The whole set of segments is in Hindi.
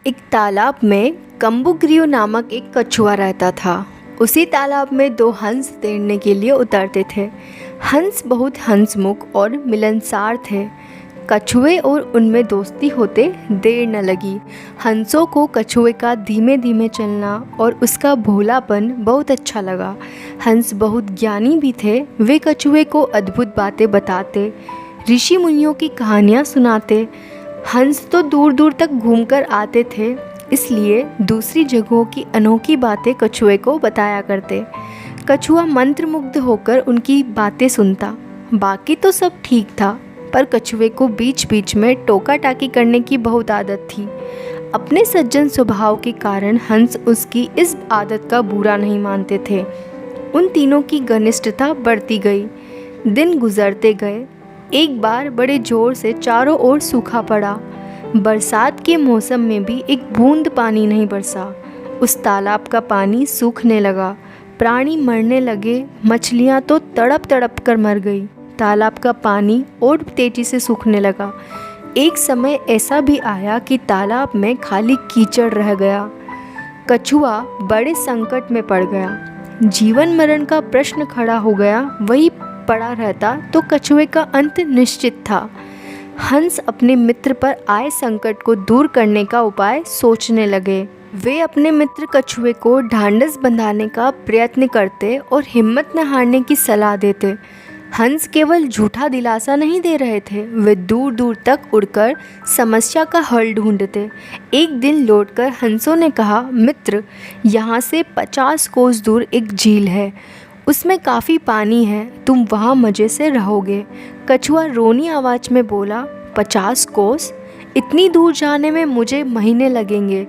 एक तालाब में कम्बुग्रियो नामक एक कछुआ रहता था। उसी तालाब में दो हंस तैरने के लिए उतरते थे। हंस बहुत हंसमुख और मिलनसार थे। कछुए और उनमें दोस्ती होते देर न लगी। हंसों को कछुए का धीमे धीमे चलना और उसका भोलापन बहुत अच्छा लगा। हंस बहुत ज्ञानी भी थे। वे कछुए को अद्भुत बातें बताते, ऋषि मुनियों की कहानियाँ सुनाते। हंस तो दूर दूर तक घूमकर आते थे, इसलिए दूसरी जगहों की अनोखी बातें कछुए को बताया करते। कछुआ मंत्रमुग्ध होकर उनकी बातें सुनता। बाकी तो सब ठीक था, पर कछुए को बीच बीच में टोका टाकी करने की बहुत आदत थी। अपने सज्जन स्वभाव के कारण हंस उसकी इस आदत का बुरा नहीं मानते थे। उन तीनों की घनिष्ठता बढ़ती गई। दिन गुजरते गए। एक बार बड़े जोर से चारों ओर सूखा पड़ा। बरसात के मौसम में भी एक बूंद पानी नहीं बरसा। उस तालाब का पानी सूखने लगा। प्राणी मरने लगे। मछलियाँ तो तड़प तड़प कर मर गई। तालाब का पानी और तेजी से सूखने लगा। एक समय ऐसा भी आया कि तालाब में खाली कीचड़ रह गया। कछुआ बड़े संकट में पड़ गया। जीवन मरण का प्रश्न खड़ा हो गया। वही पड़ा रहता तो कछुए का अंत निश्चित था। हंस अपने मित्र पर आए संकट को दूर करने का उपाय सोचने लगे। वे अपने मित्र कछुए को ढांढस बंधाने का प्रयत्न करते और हिम्मत न हारने की सलाह देते। हंस केवल झूठा दिलासा नहीं दे रहे थे, वे दूर दूर तक उड़कर समस्या का हल ढूंढते। एक दिन लौटकर हंसों ने कहा, मित्र, यहाँ से 50 कोस दूर एक झील है। उसमें काफ़ी पानी है, तुम वहाँ मज़े से रहोगे। कछुआ रोनी आवाज़ में बोला, 50 कोस? इतनी दूर जाने में मुझे महीने लगेंगे,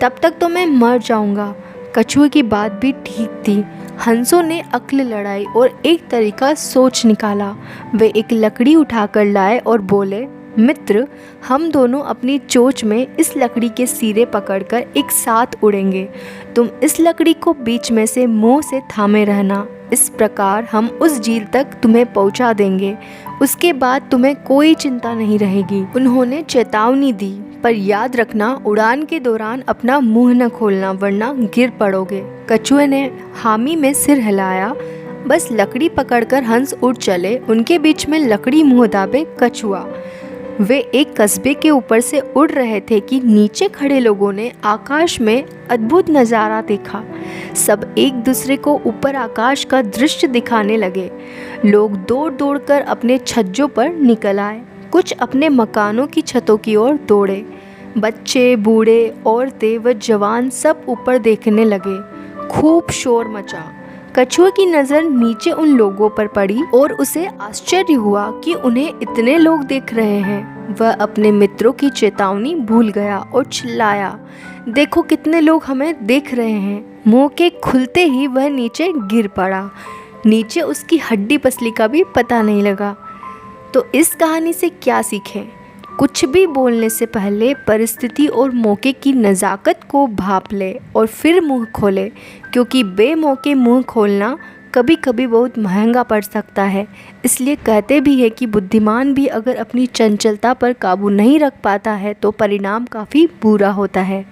तब तक तो मैं मर जाऊँगा। कछुए की बात भी ठीक थी। हंसों ने अक्ल लड़ाई और एक तरीका सोच निकाला। वे एक लकड़ी उठाकर लाए और बोले, मित्र, हम दोनों अपनी चोंच में इस लकड़ी के सिरे पकड़कर एक साथ उड़ेंगे। तुम इस लकड़ी को बीच में से मुंह से थामे रहना। इस प्रकार हम उस झील तक तुम्हें पहुंचा देंगे। उसके बाद तुम्हें कोई चिंता नहीं रहेगी। उन्होंने चेतावनी दी, पर याद रखना, उड़ान के दौरान अपना मुंह न खोलना, वरना गिर पड़ोगे। कछुए ने हामी में सिर हिलाया। बस लकड़ी पकड़कर हंस उड़ चले। उनके बीच में लकड़ी मुंह दाबे कछुआ। वे एक कस्बे के ऊपर से उड़ रहे थे कि नीचे खड़े लोगों ने आकाश में अद्भुत नज़ारा देखा। सब एक दूसरे को ऊपर आकाश का दृश्य दिखाने लगे। लोग दौड़ दौड़ कर अपने छज्जों पर निकल आए। कुछ अपने मकानों की छतों की ओर दौड़े। बच्चे, बूढ़े, औरतें व जवान सब ऊपर देखने लगे। खूब शोर मचा। कछुए की नज़र नीचे उन लोगों पर पड़ी और उसे आश्चर्य हुआ कि उन्हें इतने लोग देख रहे हैं। वह अपने मित्रों की चेतावनी भूल गया और चिल्लाया, देखो कितने लोग हमें देख रहे हैं। मुंह के खुलते ही वह नीचे गिर पड़ा। नीचे उसकी हड्डी पसली का भी पता नहीं लगा। तो इस कहानी से क्या सीखें? कुछ भी बोलने से पहले परिस्थिति और मौके की नज़ाकत को भांप ले और फिर मुंह खोले, क्योंकि बेमौके मुंह खोलना कभी कभी बहुत महंगा पड़ सकता है। इसलिए कहते भी है कि बुद्धिमान भी अगर अपनी चंचलता पर काबू नहीं रख पाता है तो परिणाम काफ़ी बुरा होता है।